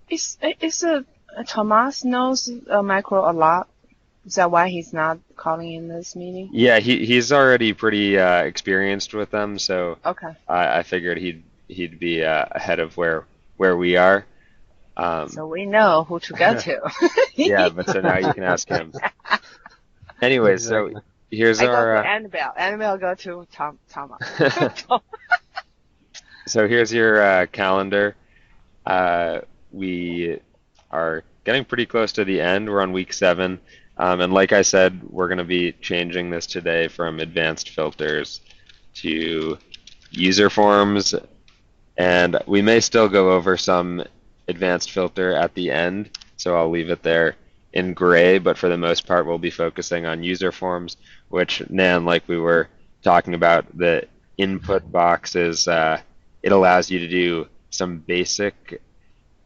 Is Tomas knows macro a lot? Is that why he's not calling in this meeting? Yeah, he's already pretty experienced with them, so Okay. I figured he'd be ahead of where we are. Um, So we know who to go to. yeah, but so now you can ask him. Anyway, so Exactly. here's I go to our Annabelle. Annabelle go to Thomas. so here's your calendar. Uh, we are getting pretty close to the end. We're on week 7. And like I said, we're going to be changing this today from advanced filters to user forms. And we may still go over some advanced filter at the end, so I'll leave it there in gray, but for the most part, we'll be focusing on user forms, which, Nan, like we were talking about, the input box is, it allows you to do some basic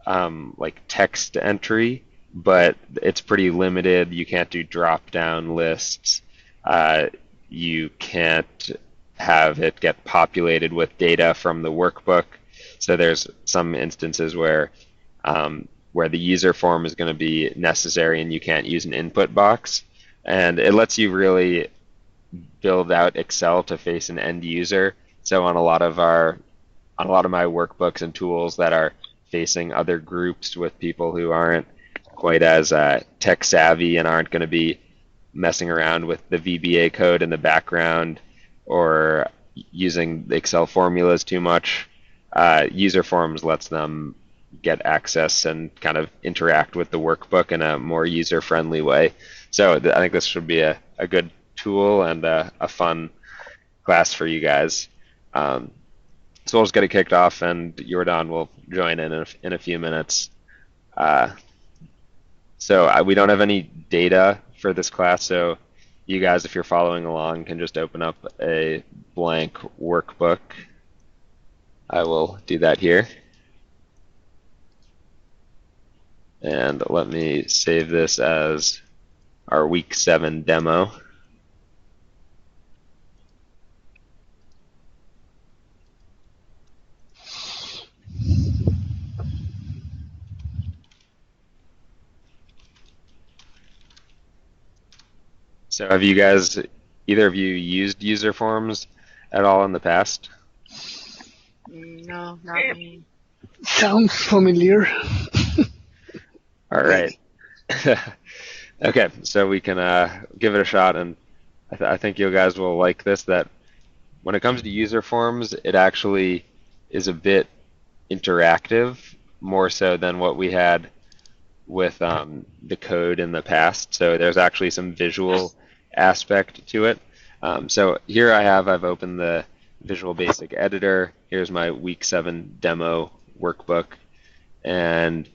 like text entry, but it's pretty limited. You can't do drop-down lists. Uh, you can't have it get populated with data from the workbook. So there's some instances where the user form is going to be necessary and you can't use an input box. And it lets you really build out Excel to face an end user. So on a lot of my workbooks and tools that are facing other groups with people who aren't quite as tech savvy and aren't going to be messing around with the VBA code in the background or using the Excel formulas too much. User Forms lets them get access and kind of interact with the workbook in a more user-friendly way. So I think this should be a good tool and a fun class for you guys. Um, so we'll just get it kicked off, and Jordan will join in a few minutes. Uh, we don't have any data for this class, so you guys, if you're following along, can just open up a blank workbook. I will do that here. And let me save this as our week 7 demo. So have you guys, either of you, used user forms at all in the past? No, not me. Sounds familiar. All right. Okay, so we can give it a shot, and I think you guys will like this, that when it comes to user forms, it actually is a bit interactive, more so than what we had with the code in the past. So there's actually some visual aspect to it. So here I've opened the Visual Basic Editor. Here's my week 7 demo workbook. And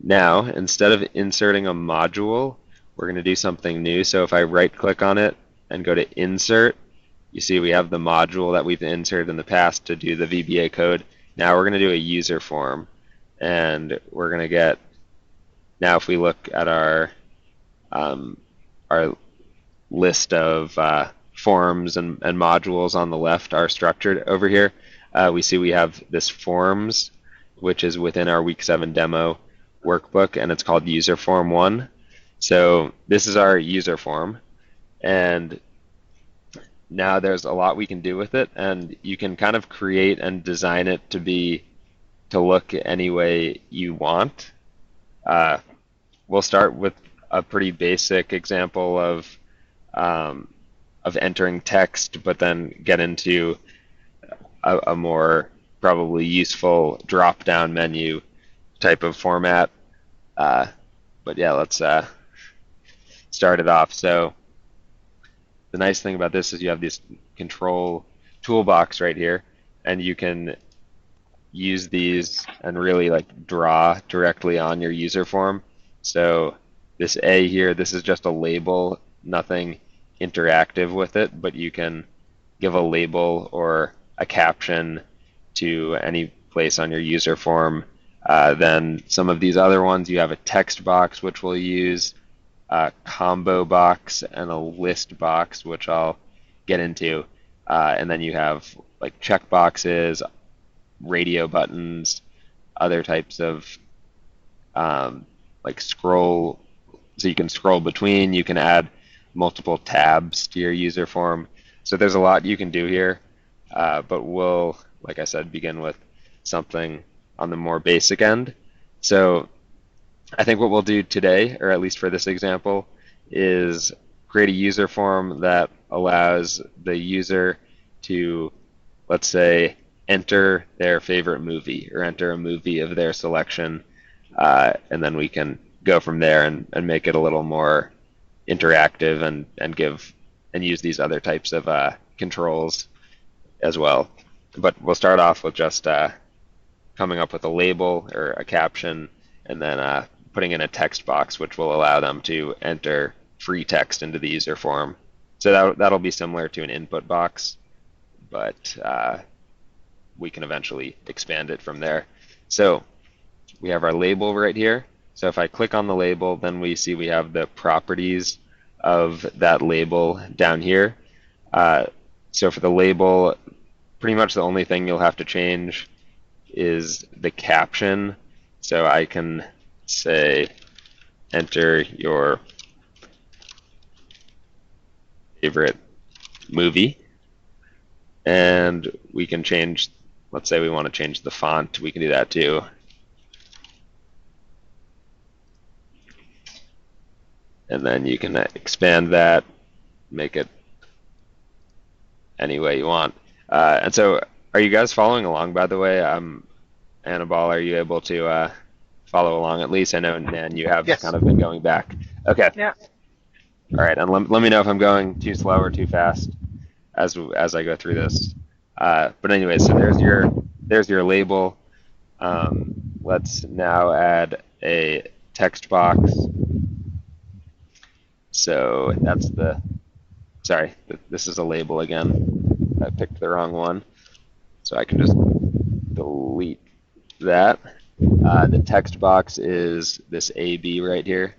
now, instead of inserting a module, we're going to do something new. So if I right click on it and go to Insert, you see we have the module that we've inserted in the past to do the VBA code. Now we're going to do a user form. And we're going to get, now if we look at our list of forms and modules on the left are structured over here, we see we have this forms, which is within our week 7 demo workbook, and it's called user form 1. So this is our user form, and now there's a lot we can do with it, and you can kind of create and design it to look any way you want. We'll start with a pretty basic example of entering text, but then get into a more probably useful drop-down menu type of format. But yeah, let's start it off. So the nice thing about this is you have this control toolbox right here, and you can use these and really like draw directly on your user form. So this A here, this is just a label, nothing interactive with it, but you can give a label or a caption to any place on your user form. Then some of these other ones, you have a text box, which we'll use, a combo box, and a list box, which I'll get into. And then you have like check boxes, radio buttons, other types of like scroll, so you can scroll between, you can add multiple tabs to your user form. So there's a lot you can do here, but we'll, like I said, begin with something on the more basic end. So I think what we'll do today, or at least for this example, is create a user form that allows the user to, let's say, enter their favorite movie or enter a movie of their selection, and then we can go from there and make it a little more interactive and give and use these other types of controls as well. But we'll start off with just coming up with a label or a caption, and then putting in a text box, which will allow them to enter free text into the user form. So that'll be similar to an input box, but we can eventually expand it from there. So we have our label right here. So if I click on the label, then we see we have the properties of that label down here. So for the label, pretty much the only thing you'll have to change is the caption. So I can say, enter your favorite movie. And we can change, let's say we want to change the font, we can do that too. And then you can expand that, make it any way you want. And so, are you guys following along, by the way? Annabelle, are you able to follow along at least? I know, Nan, you have Yes. kind of been going back. Okay. Yeah. All right, and let me know if I'm going too slow or too fast as I go through this. But anyway, so there's your label. Let's now add a text box. So that's sorry, this is a label again. I picked the wrong one. So I can just delete that. The text box is this AB right here.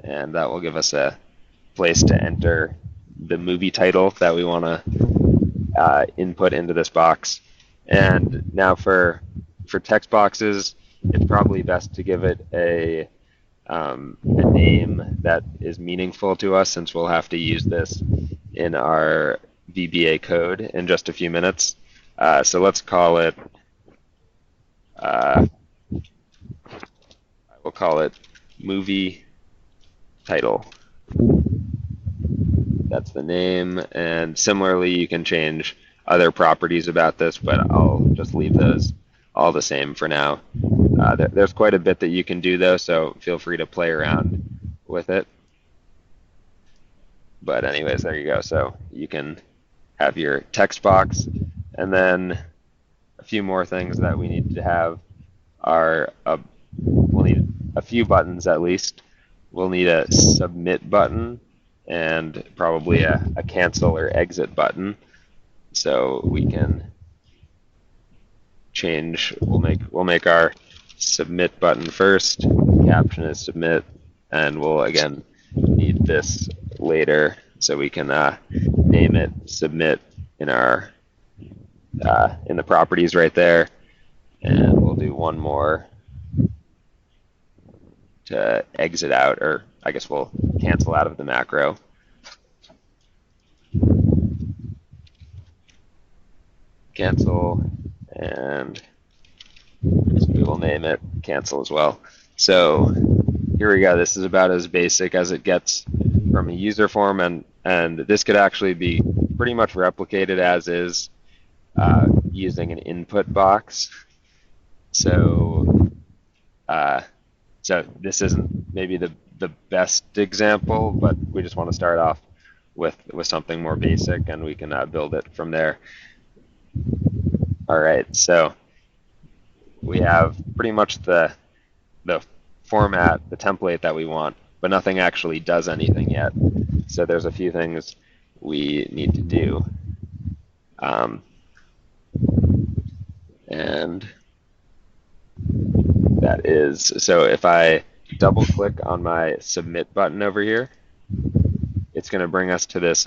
And that will give us a place to enter the movie title that we want to input into this box. And now for text boxes, it's probably best to give it a name that is meaningful to us, since we'll have to use this in our VBA code in just a few minutes. So let's call it, I will call it movie title. That's the name, and similarly you can change other properties about this, but I'll just leave those all the same for now. There's quite a bit that you can do though, so feel free to play around with it. But anyways, there you go. So you can have your text box, and then a few more things that we need to have are we'll need a few buttons at least. We'll need a submit button and probably a cancel or exit button. So we can change. We'll make our submit button first. Caption is submit, and we'll again need this later, so we can name it submit in our in the properties right there. And we'll do one more to exit out, or I guess we'll cancel out of the macro. Cancel, and so we will name it cancel as well. So here we go. This is about as basic as it gets from a user form, and this could actually be pretty much replicated as is using an input box. So so this isn't maybe the best example, but we just want to start off with something more basic, and we can build it from there. All right, so we have pretty much the format, the template that we want, but nothing actually does anything yet. So there's a few things we need to do. And that is, so if I double click on my submit button over here, it's going to bring us to this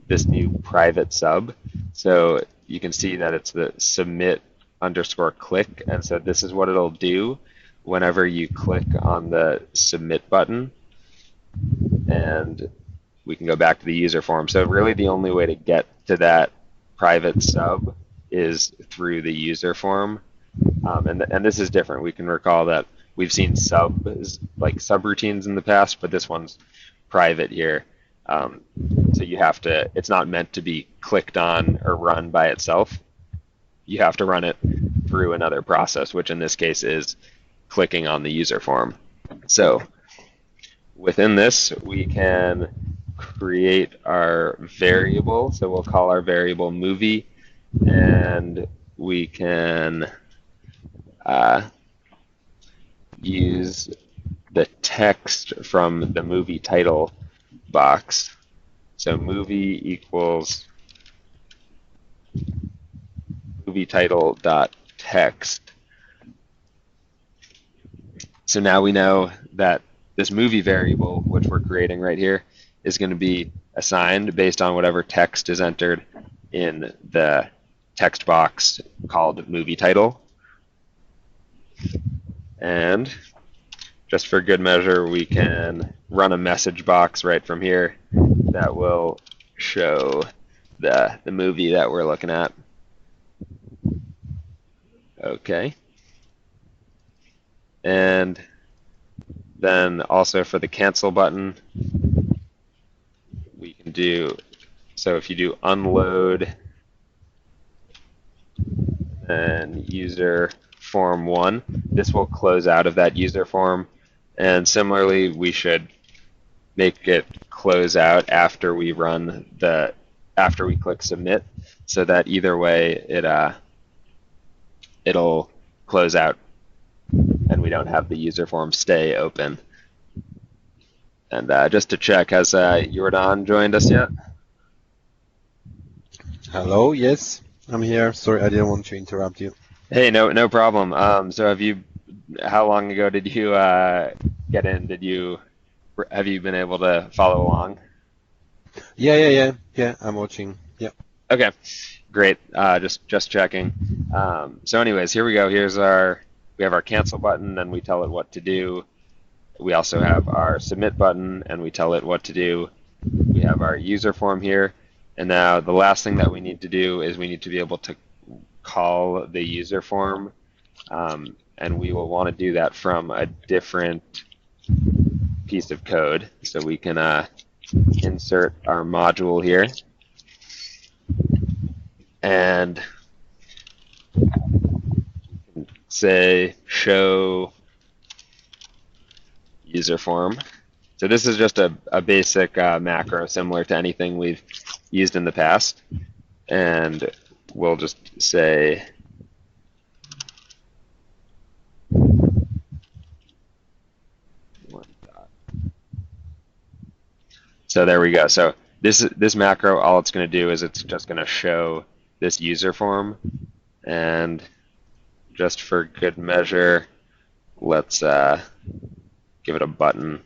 this new private sub. So you can see that it's the submit underscore click, and so this is what it'll do whenever you click on the submit button, and we can go back to the user form. So really the only way to get to that private sub is through the user form, and this is different. We can recall that we've seen subroutines in the past, but this one's private here. So you have to, it's not meant to be clicked on or run by itself. You have to run it through another process, which in this case is clicking on the user form. So within this, we can create our variable. So we'll call our variable movie, and we can use the text from the movie title box. So movie equals movie title dot text. So now we know that this movie variable, which we're creating right here, is going to be assigned based on whatever text is entered in the text box called movie title. And just for good measure, we can run a message box right from here that will show the movie that we're looking at. Okay. And then also for the cancel button, we can do, so if you do unload and user form 1, this will close out of that user form. And similarly, we should make it close out after we after we click submit, so that either way it'll close out and we don't have the user form stay open. And just to check, has Jordan joined us yet? Hello, yes, I'm here. Sorry, I didn't want to interrupt you. Hey, no problem. So how long ago did you get in? Have you been able to follow along? Yeah, I'm watching. Yeah. Okay, great. Just checking. So anyways, here we go. We have our cancel button, and we tell it what to do. We also have our submit button, and we tell it what to do. We have our user form here. And now the last thing that we need to do is we need to be able to call the user form, and we will want to do that from a different piece of code. So we can insert our module here, and say show user form. So this is just a basic macro similar to anything we've used in the past, and we'll just say so there we go. So this macro, all it's going to do is it's just going to show this user form, and just for good measure, let's give it a button.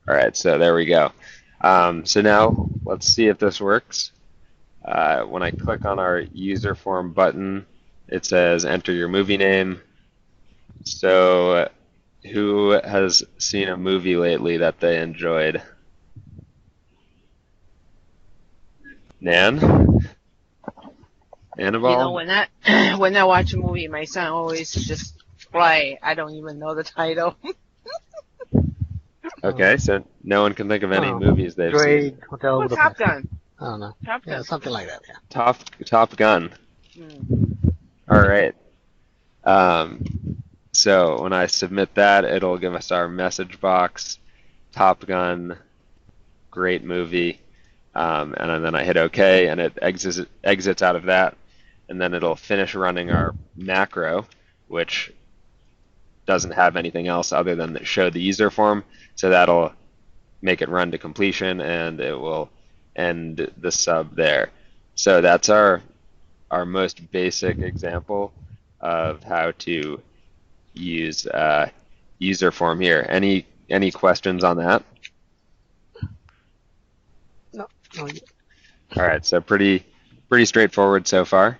All right, so there we go. So now let's see if this works. When I click on our user form button, it says enter your movie name. So who has seen a movie lately that they enjoyed? Nan? Annabelle? You know, when I watch a movie, my son always just play. I don't even know the title. Okay, so no one can think of any movies they've Great seen. Hotel Oh, Budapest. Top Gun. I don't know. Top Gun. Yeah, something like that. Yeah. Top Gun. All right. So when I submit that, it'll give us our message box, Top Gun, great movie, and then I hit OK, and it exits out of that, and then it'll finish running our macro, which doesn't have anything else other than show the user form. So that'll make it run to completion, and it will end the sub there. So that's our most basic example of how to use user form here. Any questions on that? No, no. All right, so pretty straightforward so far.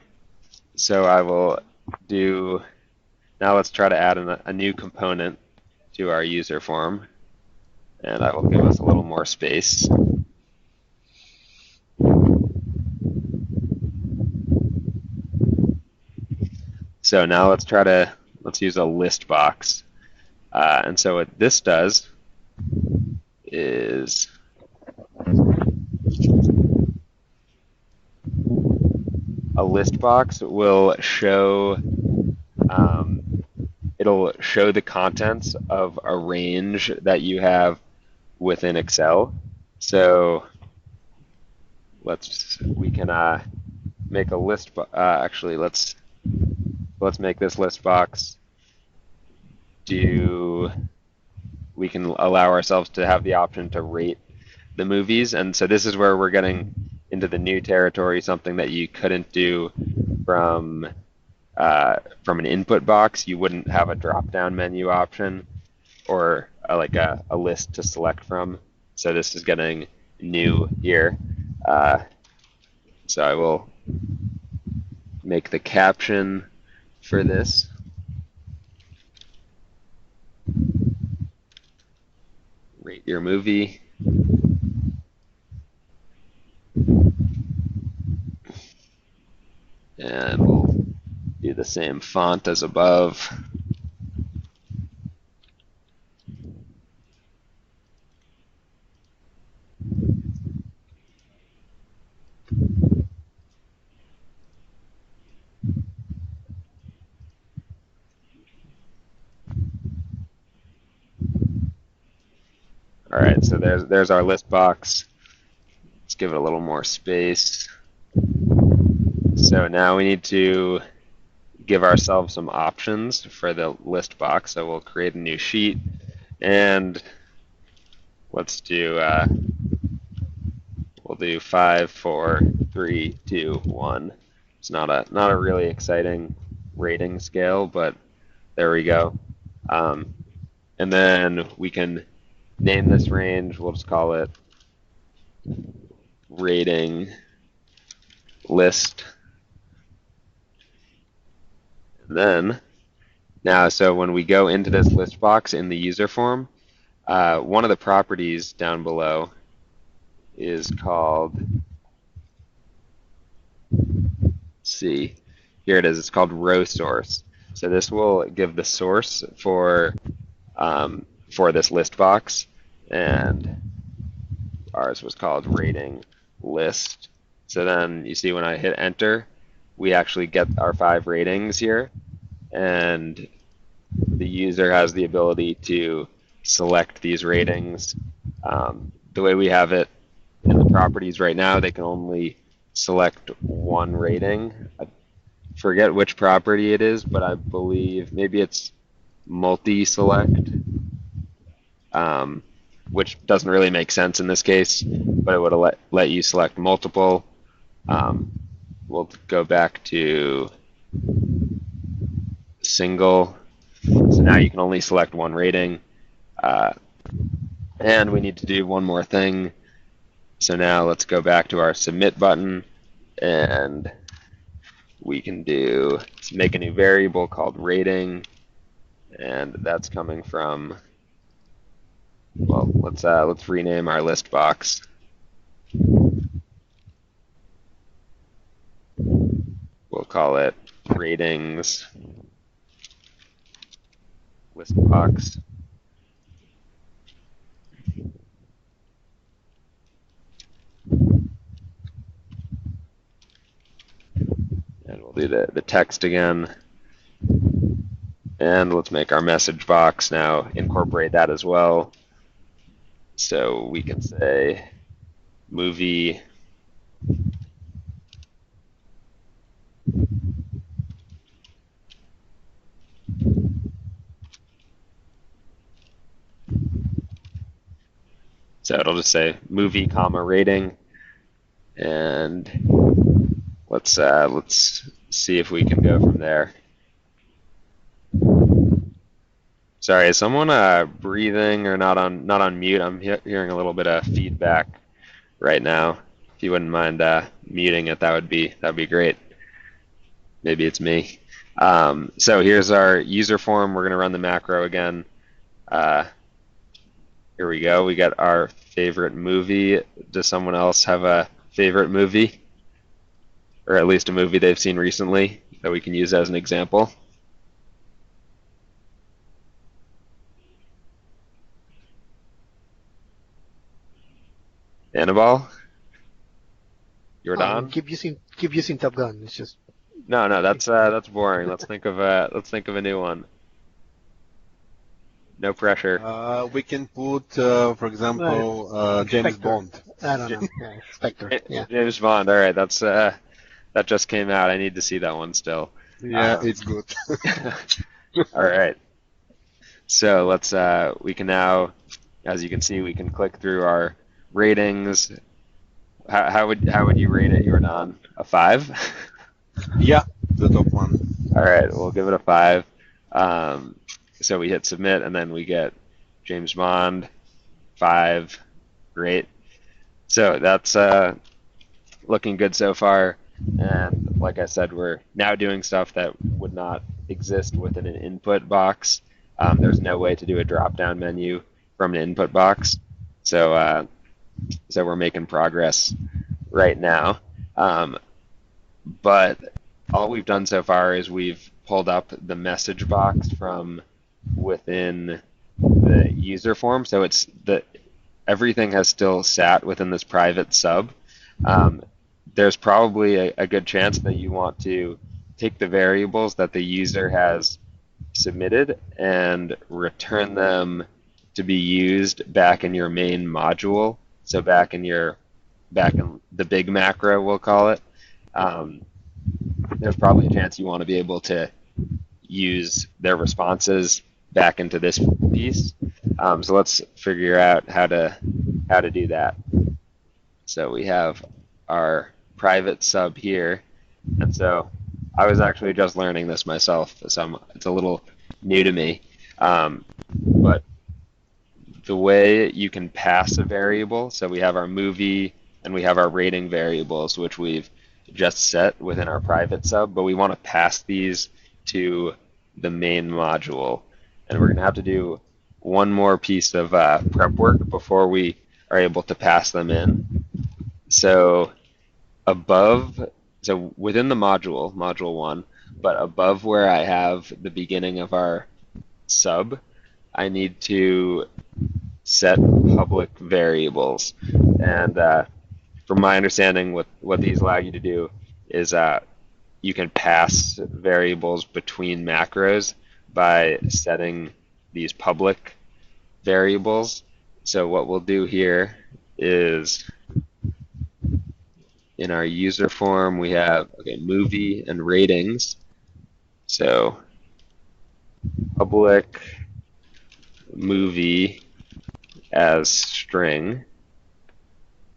So I will do, now let's try to add a new component to our user form, and I will give us a little more space. So now let's use a list box. And so what this does is a list box will show, it'll show the contents of a range that you have within Excel. So we can make a list. Actually, let's make this list box we can allow ourselves to have the option to rate the movies. And so this is where we're getting into the new territory, something that you couldn't do from an input box. You wouldn't have a drop-down menu option or like a list to select from. So this is getting new here. So I will make the caption for this. Rate your movie. And we'll do the same font as above. All right, so there's our list box. Let's give it a little more space. So now we need to give ourselves some options for the list box. So we'll create a new sheet, and let's do we'll do 5, 4, 3, 2, 1. It's not a really exciting rating scale, but there we go. And then we can name this range. We'll just call it rating list. And then now, so when we go into this list box in the user form, one of the properties down below is called, let's see, here it is. It's called row source. So this will give the source for this list box, and ours was called rating list. So then you see when I hit enter, we actually get our 5 ratings here, and the user has the ability to select these ratings. The way we have it in the properties right now, they can only select one rating. I forget which property it is, but I believe maybe it's multi-select, which doesn't really make sense in this case, but it would let you select multiple. We'll go back to single. So now you can only select one rating. And we need to do one more thing. So now let's go back to our submit button, and we can make a new variable called rating, and that's coming from, well, let's rename our list box. We'll call it ratings list box. And we'll do the text again. And let's make our message box now incorporate that as well. So we can say movie So it'll just say movie, comma, rating, and let's see if we can go from there. Sorry, is someone breathing or not on mute? I'm hearing a little bit of feedback right now. If you wouldn't mind muting it, that'd be great. Maybe it's me. So here's our user form. We're gonna run the macro again. Here we go. We got our favorite movie. Does someone else have a favorite movie? Or at least a movie they've seen recently that we can use as an example? Annabelle? Jordan? Keep using Top Gun. It's just No, that's boring. Let's think of a new one. No pressure. We can put, for example, James Spectre. Bond. I don't know. Yeah, Spectre. Yeah. James Bond. All right, that's that just came out. I need to see that one still. Yeah, it's good. All right. So let's we can now, as you can see, we can click through our ratings. How would you rate it, Jordan? A 5? Yeah, the top one. All right, we'll give it a 5. So we hit submit, and then we get James Bond 5. Great. So that's looking good so far. And like I said, we're now doing stuff that would not exist within an input box. There's no way to do a drop-down menu from an input box. So we're making progress right now. But all we've done so far is we've pulled up the message box from within the user form. So it's everything has still sat within this private sub. There's probably a good chance that you want to take the variables that the user has submitted and return them to be used back in your main module. So back in the big macro, we'll call it. There's probably a chance you want to be able to use their responses back into this piece. So let's figure out how to do that. So we have our private sub here, and so I was actually just learning this myself, so it's a little new to me. But the way you can pass a variable, so we have our movie and we have our rating variables, which we've just set within our private sub, but we want to pass these to the main module. And we're going to have to do one more piece of prep work before we are able to pass them in. So within the module 1, but above where I have the beginning of our sub, I need to set public variables. And from my understanding, what these allow you to do is you can pass variables between macros by setting these public variables. So what we'll do here is in our user form we have movie and ratings. So public movie as string,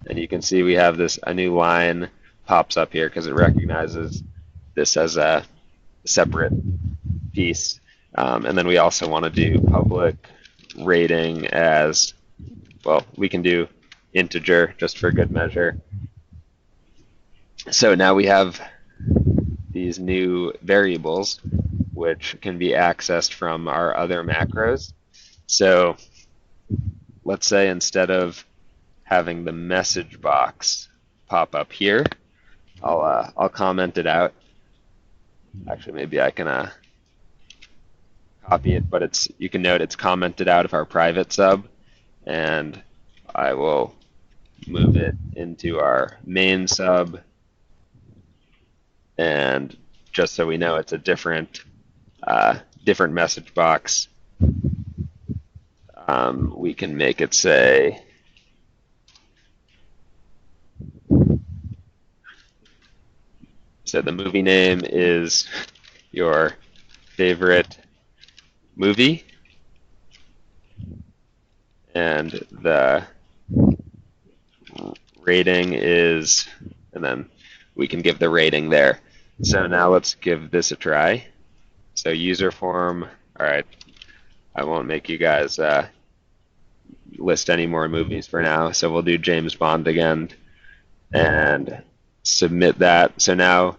and you can see we have a new line pops up here because it recognizes this as a separate piece. And then we also want to do public rating as, well, we can do integer just for good measure. So now we have these new variables which can be accessed from our other macros. So let's say instead of having the message box pop up here, I'll comment it out. Actually, maybe I can copy it, but you can note it's commented out of our private sub, and I will move it into our main sub. And just so we know, it's a different message box. We can make it say so the movie name is your favorite movie, and the rating is, and then we can give the rating there. So now let's give this a try. So user form, all right, I won't make you guys list any more movies for now. So we'll do James Bond again and submit that. So now,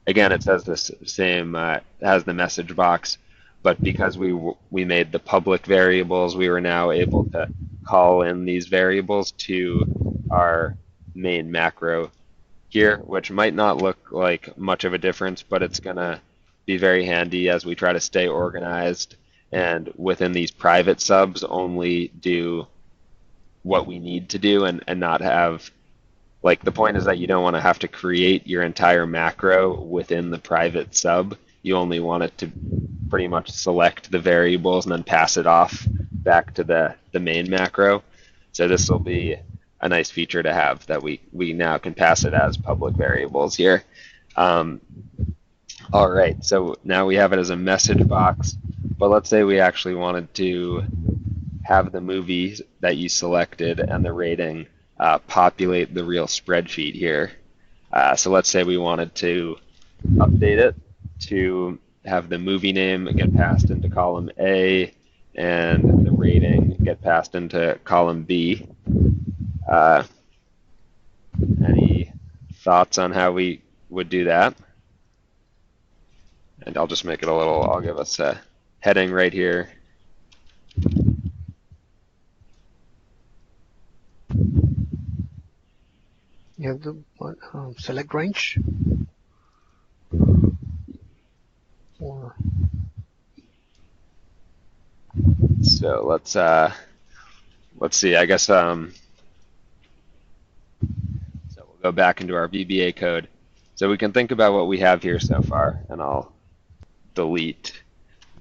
again, it says the same, has the message box, but because we made the public variables, we were now able to call in these variables to our main macro here, which might not look like much of a difference, but it's going to be very handy as we try to stay organized and within these private subs only do what we need to do and not have, like, the point is that you don't want to have to create your entire macro within the private sub. You only want it to pretty much select the variables and then pass it off back to the main macro. So this will be a nice feature to have, that we now can pass it as public variables here. All right, so now we have it as a message box, but let's say we actually wanted to have the movies that you selected and the rating populate the real spreadsheet here. So let's say we wanted to update it to have the movie name get passed into column A and the rating get passed into column B. Any thoughts on how we would do that? And I'll just make it a little, I'll give us a heading right here. You have the select range. Or So let's see. I guess so we'll go back into our VBA code. So we can think about what we have here so far, and I'll delete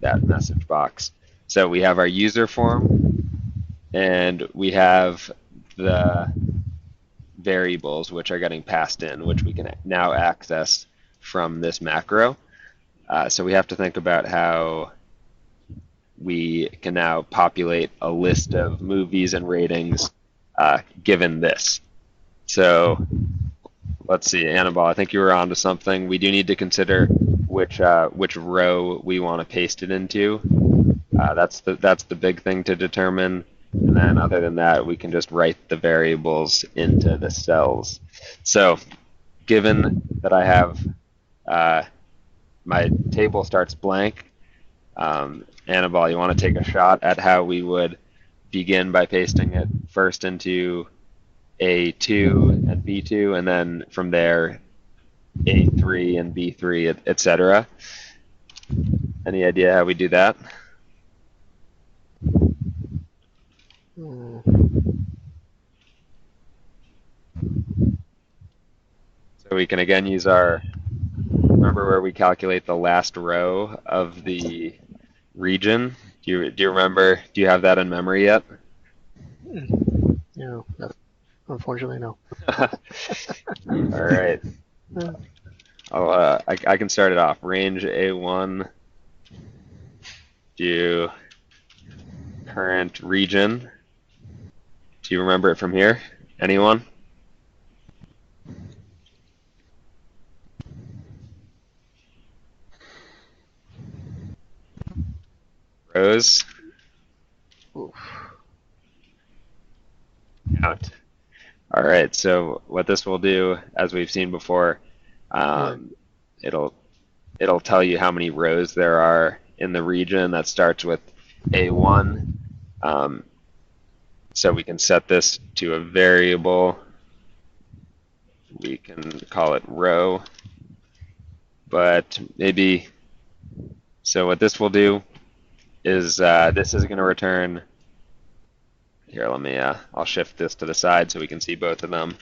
that message box. So we have our user form, and we have the variables which are getting passed in, which we can now access from this macro. So we have to think about how we can now populate a list of movies and ratings given this. So let's see, Annabelle, I think you were onto something. We do need to consider which row we want to paste it into. That's the big thing to determine. And then other than that, we can just write the variables into the cells. So given that I have my table starts blank, Annabelle, you want to take a shot at how we would begin by pasting it first into A2 and B2, and then from there A3 and B3, etc. Any idea how we do that? So we can again use our, remember where we calculate the last row of the region? Do you remember, do you have that in memory yet? Yeah, unfortunately, no. All right. I can start it off. Range A1, do current region. Do you remember it from here? Anyone? Rows? Oof. Out. All right, so what this will do, as we've seen before, it'll tell you how many rows there are in the region. That starts with A1. So we can set this to a variable. We can call it row. But maybe, so what this will do is this is going to return, here, let me, I'll shift this to the side so we can see both of them.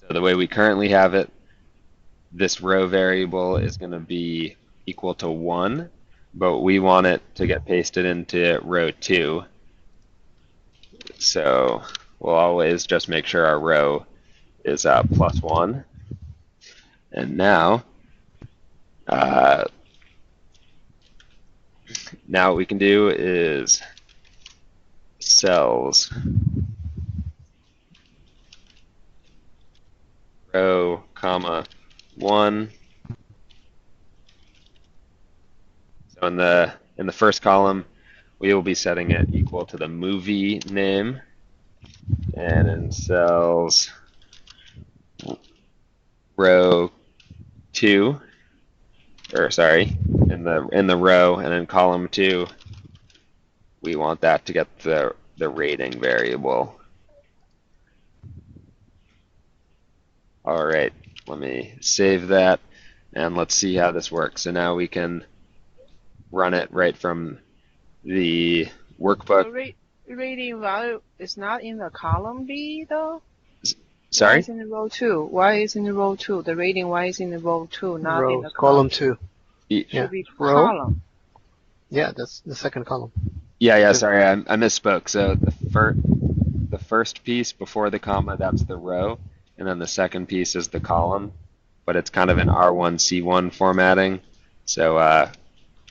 So the way we currently have it, this row variable is going to be equal to 1, but we want it to get pasted into row 2. So we'll always just make sure our row is plus 1. And now, now what we can do is cells. Row, comma, 1. So in the first column, we will be setting it equal to the movie name. And in cells row 2, or sorry, in the row, and in column 2, we want that to get the rating variable. All right, let me save that, and let's see how this works. So now we can run it right from the The workbook. rating value is not in the column B though. Why Sorry? is in the row 2? Why is in the row 2? The rating why is in the row 2, not in Row, the column column? 2. Y- Yeah. Should be Row. column. Yeah, that's the second column. Yeah, sorry, I misspoke. So the first piece before the comma, that's the row, and then the second piece is the column, but it's kind of in R1C1 formatting. So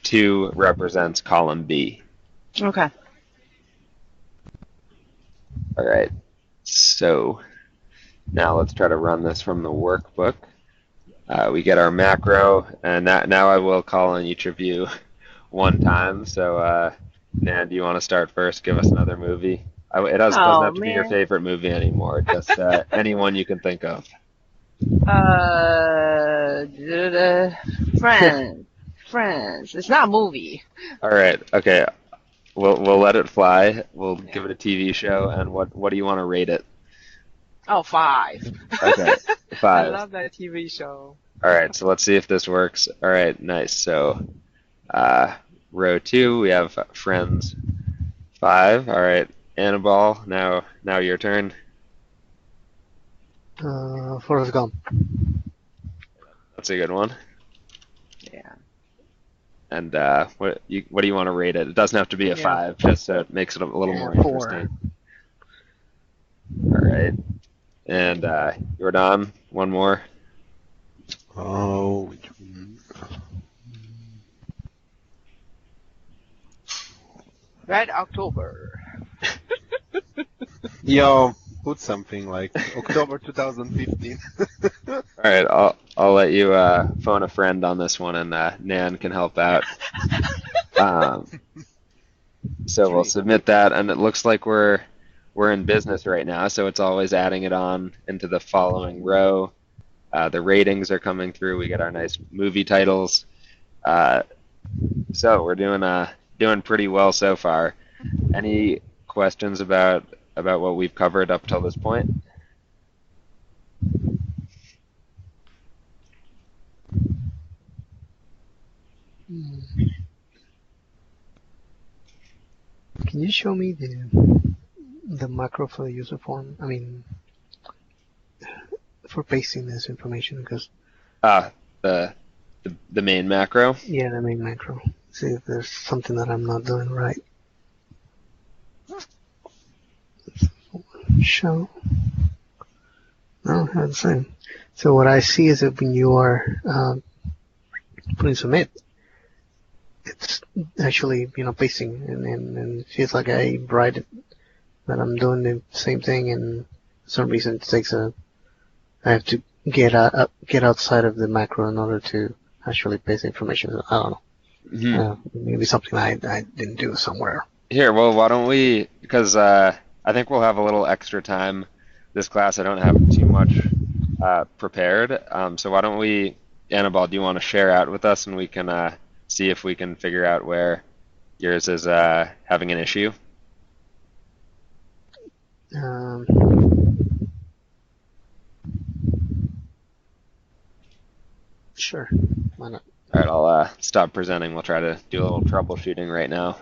2 represents column B. Okay. All right, so now let's try to run this from the workbook. We get our macro, and now I will call on each of you one time. So Nan, do you want to start first? Give us another movie. Doesn't Oh have to be your man. favorite movie anymore. Just anyone you can think of. Friends. It's not a movie. All right. Okay. We'll let it fly. We'll give it a TV show. And what do you want to rate it? Oh, 5. Okay. I 5. love that TV show. All right. So let's see if this works. All right. Nice. So row 2, we have Friends 5. All right. Annabelle. Now your turn. Forrest Gump. That's a good one. Yeah. And what do you want to rate it? It doesn't have to be a Yeah. 5, just so it makes it a little more 4. interesting. All right. And Jordan, one more. Oh, which one? Red October. Yo, put something like October 2015. All right, I'll let you phone a friend on this one, and Nan can help out. Um, so we'll submit that, and it looks like we're in business right now. So it's always adding it on into the following row. The ratings are coming through. We get our nice movie titles. So we're doing pretty well so far. Any questions about what we've covered up till this point? Can you show me the macro for the user form? I mean, for pasting this information, because The main macro. yeah, the main macro. See if there's something that I'm not doing right. Show. No, that's the same. So what I see is that when you are putting submit, it's actually pasting, and it feels like I write it that I'm doing the same thing, and for some reason it takes I have to get outside of the macro in order to actually paste information. I don't know. Maybe something I didn't do somewhere. Here, well, why don't we? Because I think we'll have a little extra time this class. I don't have too much prepared. So why don't we, Annabelle, do you want to share out with us, and we can see if we can figure out where yours is having an issue? Sure. Why not? All right, I'll stop presenting. We'll try to do a little troubleshooting right now.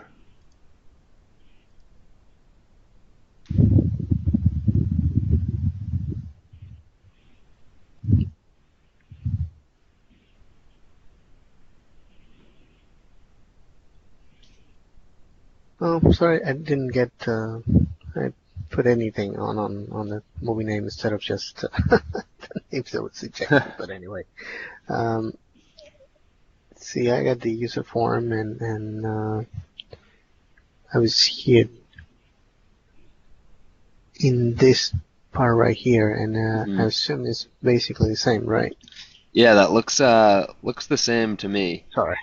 Oh, sorry, I didn't get. I put anything on the movie name instead of just the names that was suggested. But anyway, see, I got the user form, and I was here in this part right here, and Mhm. I assume it's basically the same, right? Yeah, that looks the same to me. Sorry.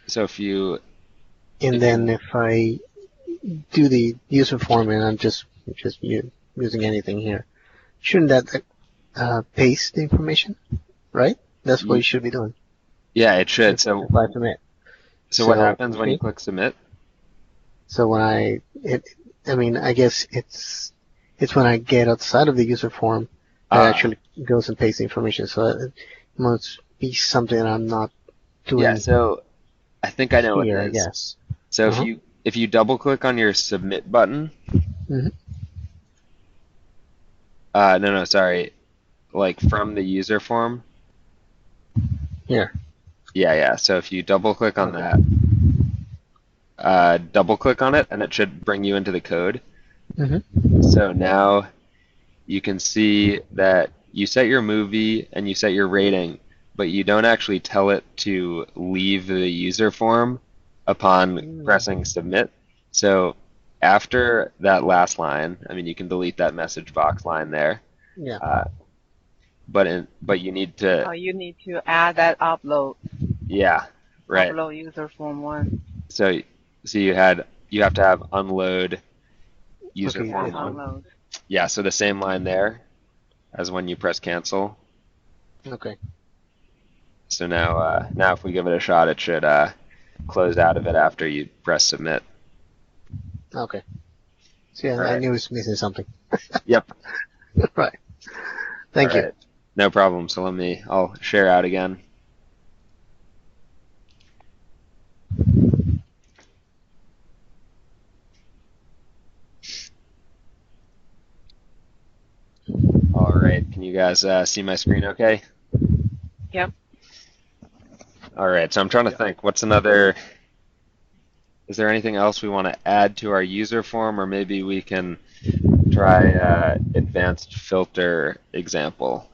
So if you And if then you if I do the user form and I'm just using anything here, shouldn't that paste the information, right? That's what you should be doing yeah, it should. if I submit. So what So happens when you okay. click submit? So when I mean, I guess it's when I get outside of the user form that Uh, actually goes and pastes the information. So it must be something that I'm not yeah, doing so I think I know what it here, I is. guess. So Uh-huh. if you double click on your submit button, hmm no, sorry, like from the user form. Here. Yeah. So if you double click on Okay. that, double click on it, and it should bring you into the code. hmm So now you can see that you set your movie and you set your rating, but you don't actually tell it to leave the user form upon pressing submit. So after that last line, I mean, you can delete that message box line there, Yeah. uh, but you need to, Oh, you need to add that yeah, right. upload user form 1. So you have to have unload user Okay. form one. Unload. Yeah, so the same line there as when you press cancel. Okay. So now if we give it a shot, it should close out of it after you press submit. Okay. So yeah, All I right. knew it was missing something. Yep. Right. All Thank you. right. No problem. So I'll share out again. All right. Can you guys see my screen okay? Yep. All right. So I'm trying to think. Is there anything else we want to add to our user form, or maybe we can try advanced filter example?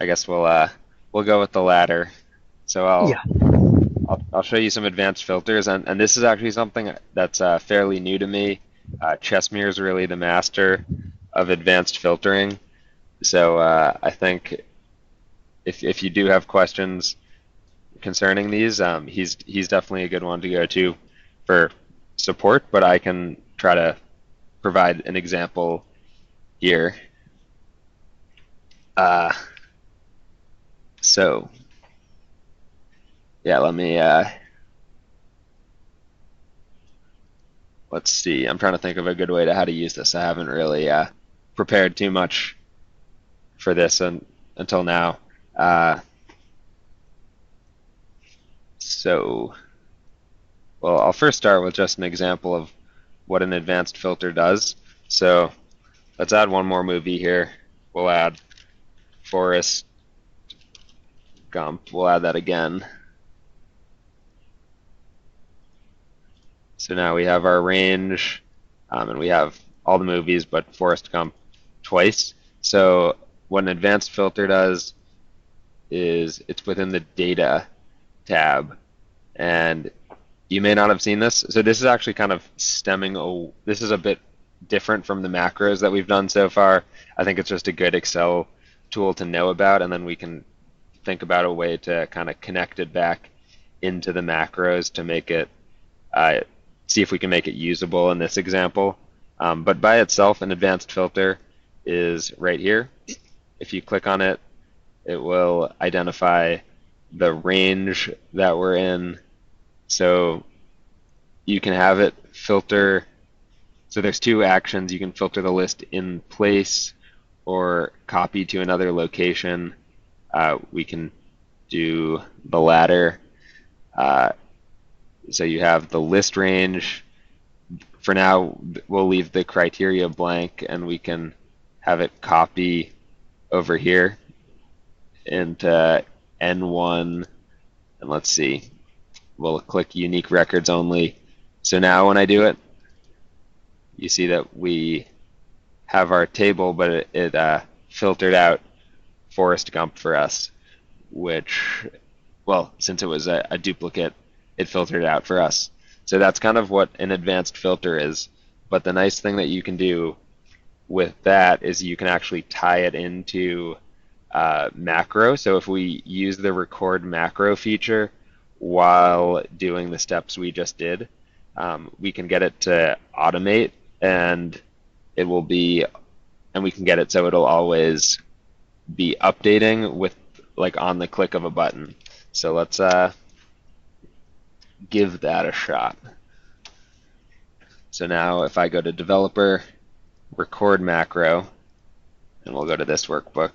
I guess we'll go with the latter. So Yeah. I'll show you some advanced filters, and this is actually something that's fairly new to me. Chesmere is really the master of advanced filtering. So I think if you do have questions concerning these, he's definitely a good one to go to for support. But I can try to provide an example here. Uh, so yeah, let's see. I'm trying to think of a good way to how to use this. I haven't really prepared too much for this until now. So, well, I'll first start with just an example of what an advanced filter does. So let's add one more movie here. We'll add Forrest Gump. We'll add that again. So now we have our range, and we have all the movies but Forrest Gump twice. So what an advanced filter does is it's within the data tab, and you may not have seen this. So this is actually kind of this is a bit different from the macros that we've done so far. I think it's just a good Excel tool to know about, and then we can think about a way to kind of connect it back into the macros to make it, see if we can make it usable in this example. But by itself, an advanced filter is right here. If you click on it, it will identify the range that we're in. So you can have it filter. So there's two actions. You can filter the list in place or copy to another location. We can do the latter. So you have the list range. For now, we'll leave the criteria blank, and we can have it copy over here into N1. And let's see, we'll click unique records only. So now when I do it, you see that we have our table, but it filtered out Forrest Gump for us, which, well, since it was a duplicate, it filtered it out for us. So that's kind of what an advanced filter is. But the nice thing that you can do with that is you can actually tie it into macro. So if we use the record macro feature while doing the steps we just did, we can get it to automate, and it will be, and we can get it so it'll always be updating with like on the click of a button. So let's give that a shot. So now if I go to developer, record macro, and we'll go to this workbook.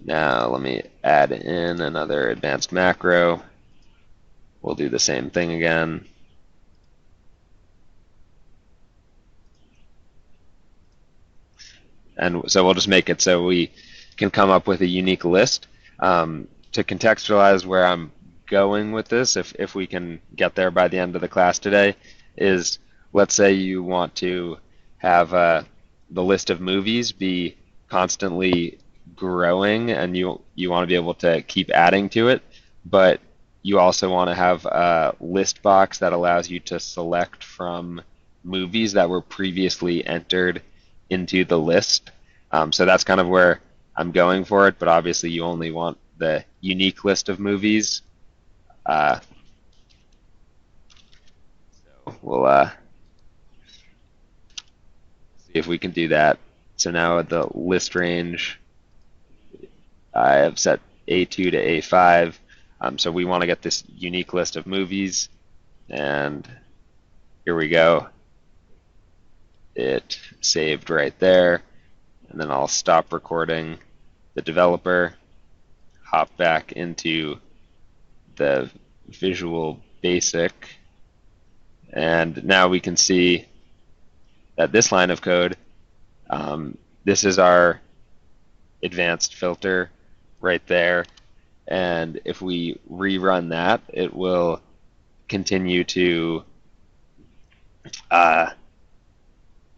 Now let me add in another advanced macro. We'll do the same thing again. And so we'll just make it so we can come up with a unique list. To contextualize where I'm going with this, if we can get there by the end of the class today, is let's say you want to have the list of movies be constantly growing, and you want to be able to keep adding to it, but you also want to have a list box that allows you to select from movies that were previously entered into the list. So that's kind of where I'm going for it, but obviously you only want the unique list of movies. So we'll see if we can do that. So now at the list range, I have set A2 to A5. So we want to get this unique list of movies, and here we go. It saved right there, and then I'll stop recording the developer, hop back into the Visual Basic, and now we can see that this line of code, this is our advanced filter right there, and if we rerun that, it will continue to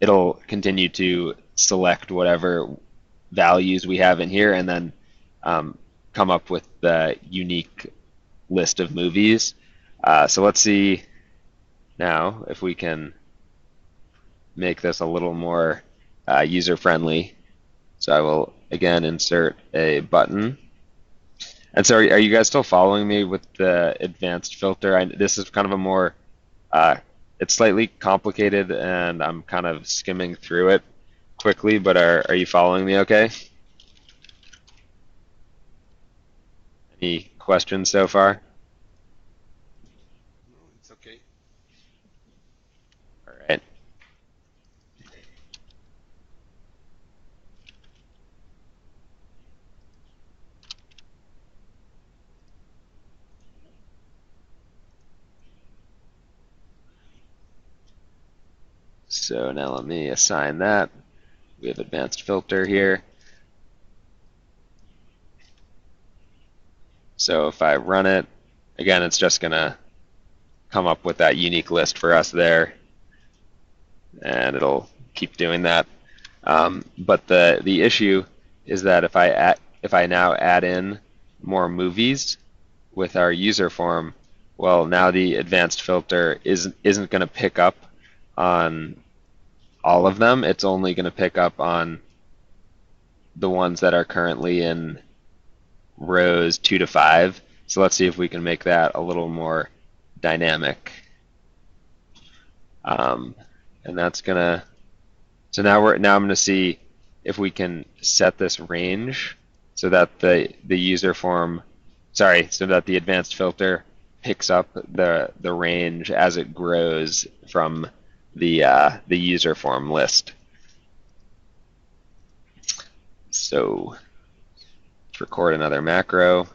it'll continue to select whatever values we have in here, and then come up with the unique list of movies. So let's see now if we can make this a little more user-friendly. So I will again insert a button. And so are you guys still following me with the advanced filter? This is kind of a more, it's slightly complicated, and I'm kind of skimming through it quickly, but are you following me okay? Any questions so far? No, it's okay. All right. So now let me assign that. We have advanced filter here. So if I run it, again, it's just going to come up with that unique list for us there, and it'll keep doing that. But the issue is that if I now add in more movies with our user form, well, now the advanced filter isn't going to pick up on all of them. It's only going to pick up on the ones that are currently in rows 2 to 5. So let's see if we can make that a little more dynamic. And that's gonna. So now I'm gonna see if we can set this range so that the user form, sorry, so that the advanced filter picks up the range as it grows from the user form list. So let's record another macro.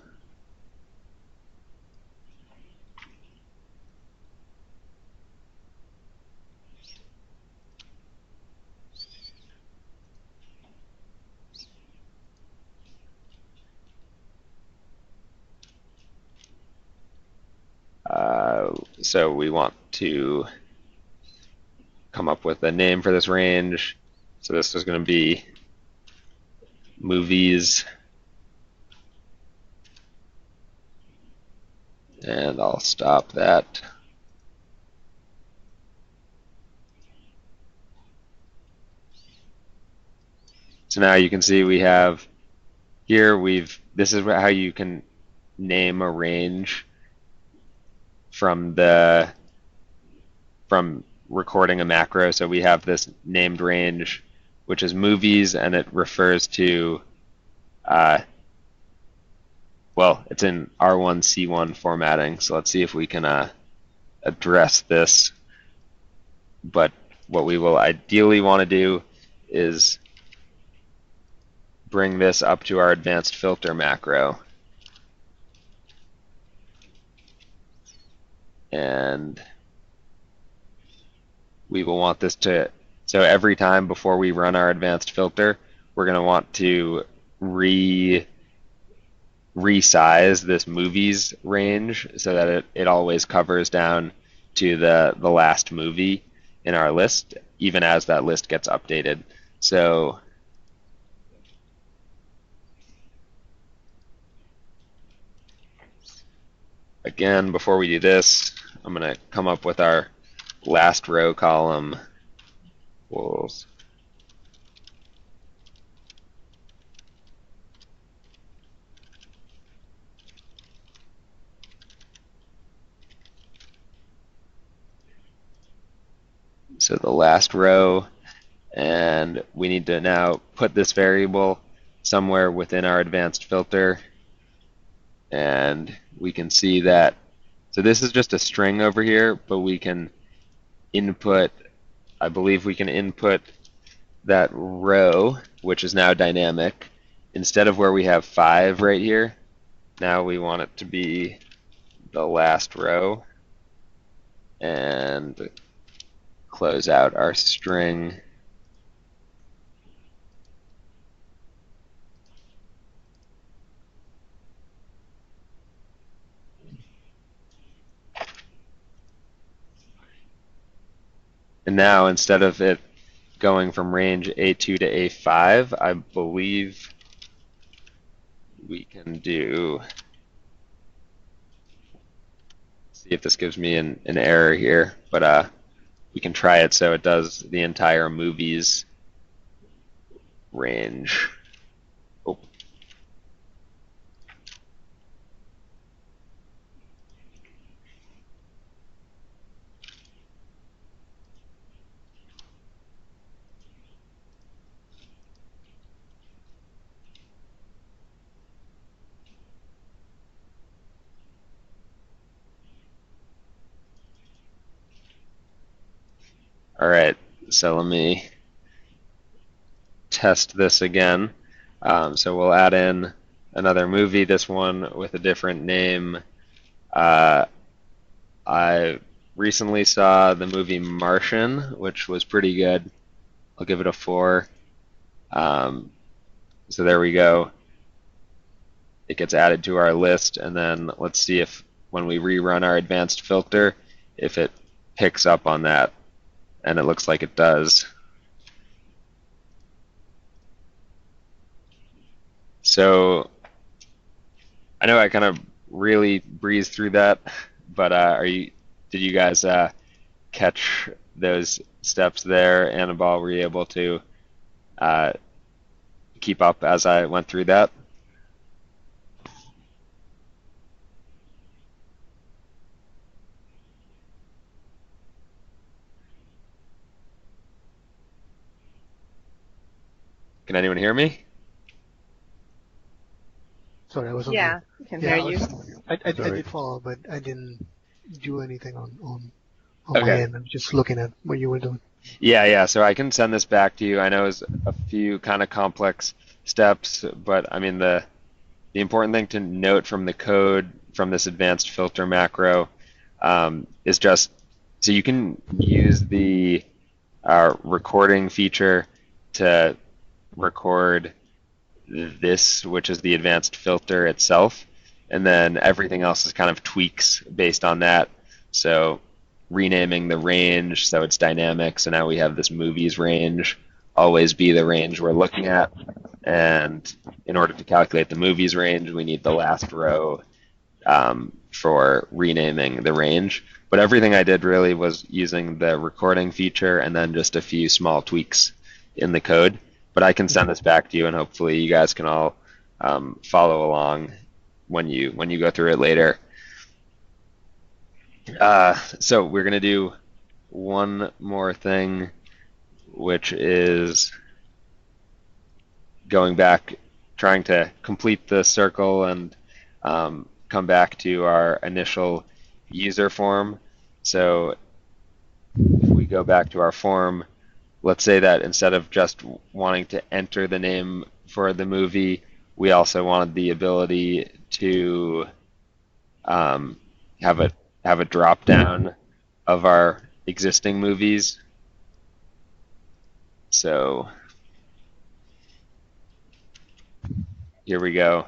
So we want to come up with a name for this range. So this is going to be movies, And I'll stop that. So now you can see we have here this is how you can name a range from recording a macro. So we have this named range, which is movies, and it refers to well, it's in R1C1 formatting. So let's see if we can address this. But what we will ideally want to do is bring this up to our advanced filter macro. And we will want this to, so every time before we run our advanced filter, we're going to want to resize this movies range so that it always covers down to the last movie in our list, even as that list gets updated. So again, before we do this, I'm going to come up with our last row column equals so the last row, and we need to now put this variable somewhere within our advanced filter, and we can see that, so this is just a string over here, but we can input, I believe we can input that row, which is now dynamic, instead of where we have 5 right here, now we want it to be the last row, and close out our string. And now, instead of it going from range A2 to A5, I believe we can do, see if this gives me an error here, but we can try it so it does the entire movies range. Oh. All right, so let me test this again. So we'll add in another movie, this one with a different name. I recently saw the movie Martian, which was pretty good. I'll give it a 4. So there we go. It gets added to our list, and then let's see if when we rerun our advanced filter, if it picks up on that, and it looks like it does. So I know I kind of really breezed through that, but did you guys catch those steps there? Annabelle, were you able to keep up as I went through that? Can anyone hear me? Sorry, I was on Yeah, mute. I can Yeah, hear you. I Sorry. did follow, but I didn't do anything on my Okay. end. I'm just looking at what you were doing. Yeah. So I can send this back to you. I know it's a few kind of complex steps, but I mean the important thing to note from the code from this advanced filter macro is just so you can use the recording feature to record this, which is the advanced filter itself, and then everything else is kind of tweaks based on that. So renaming the range so it's dynamic, so now we have this movies range always be the range we're looking at, and in order to calculate the movies range we need the last row for renaming the range. But everything I did really was using the recording feature and then just a few small tweaks in the code. But I can send this back to you, and hopefully you guys can all follow along when you go through it later. So we're going to do one more thing, which is going back, trying to complete the circle and come back to our initial user form. So if we go back to our form, let's say that instead of just wanting to enter the name for the movie, we also wanted the ability to have a drop down of our existing movies. So here we go.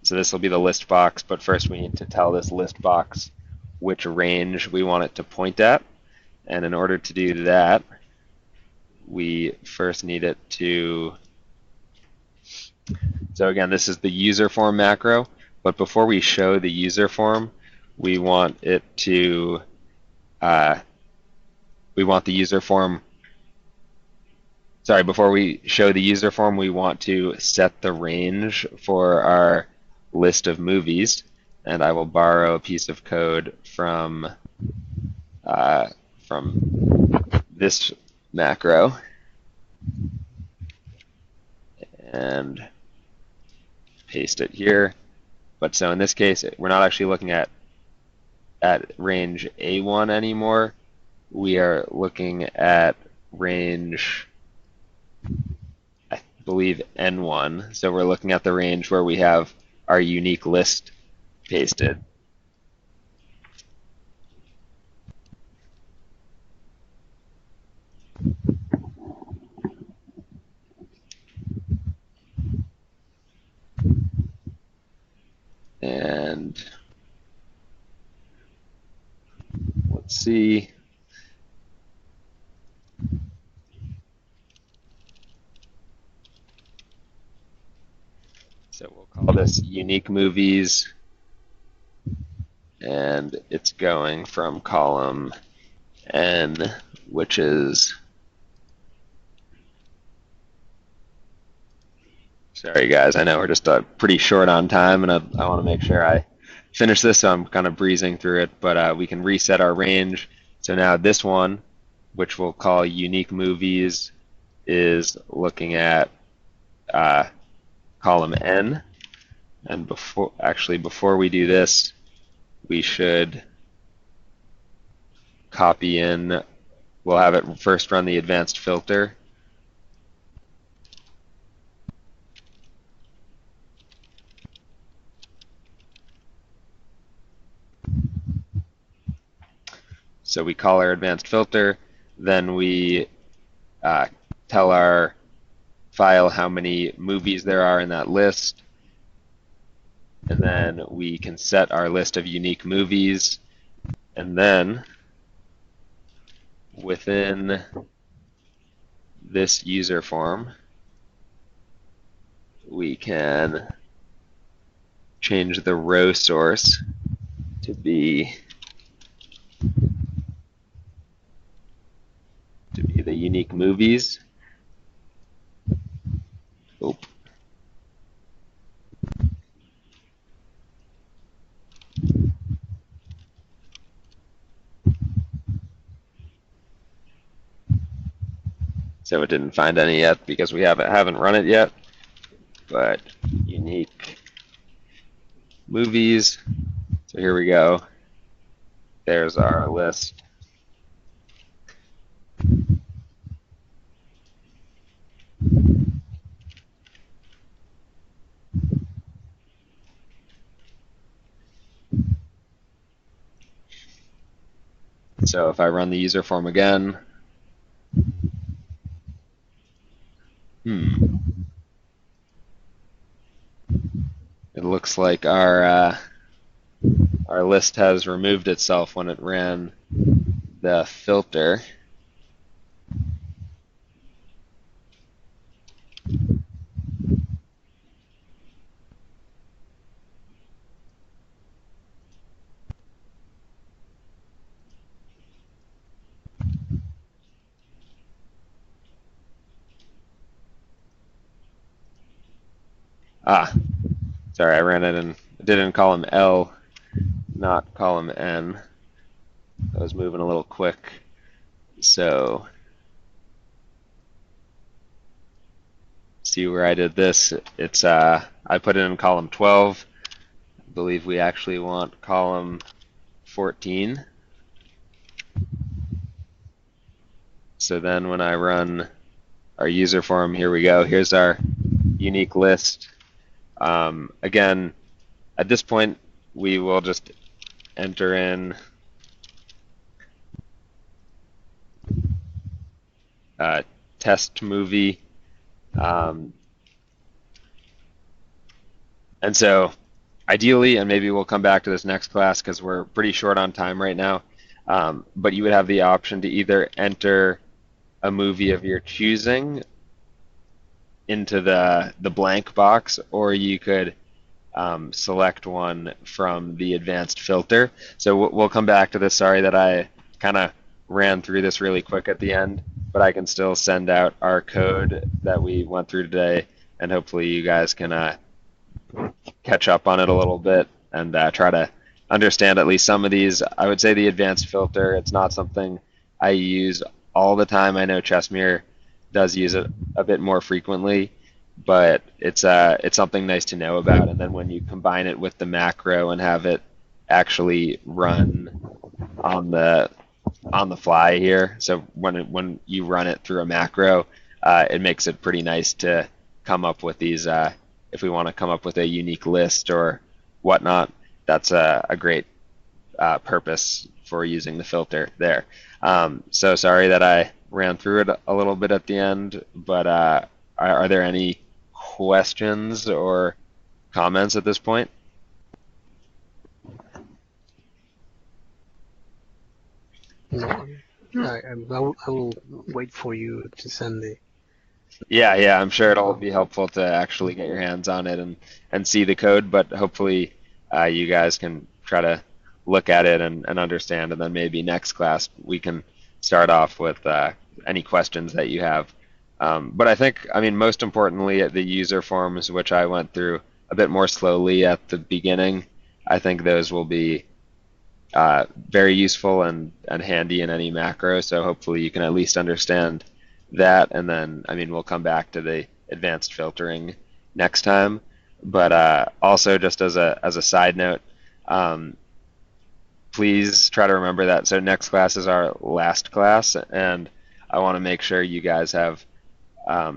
So this will be the list box, but first we need to tell this list box which range we want it to point at. And in order to do that, we first need it to, so again, this is the user form macro, but before we show the user form, we want it to, we want the user form, sorry, before we show the user form, we want to set the range for our list of movies. And I will borrow a piece of code from this macro and paste it here. But so in this case, we're not actually looking at range A1 anymore. We are looking at range, I believe, N1. So we're looking at the range where we have our unique list pasted. And let's see. So we'll call this unique movies, and it's going from column N, which is, sorry guys, I know we're just pretty short on time, and I want to make sure I finish this, so I'm kind of breezing through it, but we can reset our range. So now this one, which we'll call unique movies, is looking at column N. And before we do this, we should copy in, we'll have it first run the advanced filter. So we call our advanced filter, then we tell our file how many movies there are in that list, and then we can set our list of unique movies, and then within this user form, we can change the row source to be the unique movies. Oop. So it didn't find any yet because we haven't run it yet. But unique movies. So here we go. There's our list. So if I run the user form again, it looks like our list has removed itself when it ran the filter. Ah, sorry, I ran it and did it in column L, not column N. I was moving a little quick. So, see where I did this? It's I put it in column 12. I believe we actually want column 14. So then when I run our user form, here we go. Here's our unique list. Again, at this point, we will just enter in test movie. And so ideally, and maybe we'll come back to this next class because we're pretty short on time right now, but you would have the option to either enter a movie of your choosing into the blank box, or you could select one from the advanced filter. So we'll come back to this. Sorry that I kind of ran through this really quick at the end, but I can still send out our code that we went through today, and hopefully you guys can catch up on it a little bit and try to understand at least some of these. I would say the advanced filter, it's not something I use all the time. I know Chessmere does use it a bit more frequently, but it's something nice to know about. And then when you combine it with the macro and have it actually run on the fly here, so when you run it through a macro, it makes it pretty nice to come up with these. If we want to come up with a unique list or whatnot, that's a great purpose for using the filter there. So sorry that I ran through it a little bit at the end, but are there any questions or comments at this point? No, I will wait for you to send the. Yeah, I'm sure it'll be helpful to actually get your hands on it and see the code, but hopefully you guys can try to look at it and understand, and then maybe next class we can start off with any questions that you have. But I think, most importantly, the user forms, which I went through a bit more slowly at the beginning, I think those will be very useful and handy in any macro, so hopefully you can at least understand that, and then we'll come back to the advanced filtering next time. But also, just as a side note, please try to remember that. So next class is our last class, and I want to make sure you guys have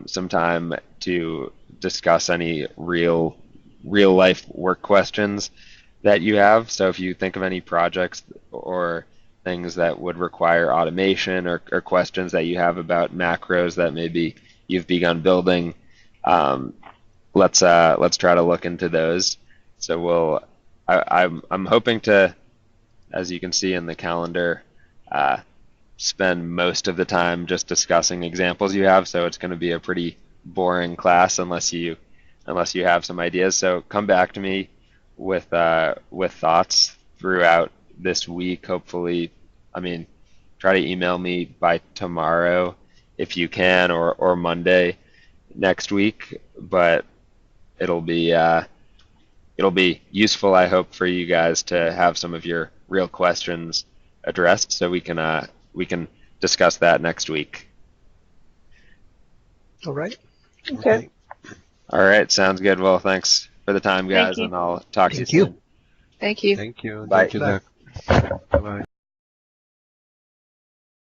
some time to discuss any real life work questions that you have. So if you think of any projects or things that would require automation or questions that you have about macros that maybe you've begun building, let's try to look into those. So I'm hoping to, as you can see in the calendar, spend most of the time just discussing examples you have. So it's going to be a pretty boring class unless you have some ideas. So come back to me with thoughts throughout this week. Hopefully, try to email me by tomorrow if you can, or Monday next week. But it'll be useful, I hope, for you guys to have some of your real questions addressed, so we can discuss that next week. All right. Okay. All right, sounds good. Well, thanks for the time, guys, and I'll talk to you soon. Thank you. Thank you. Bye. Thank you, Zach. Bye-bye.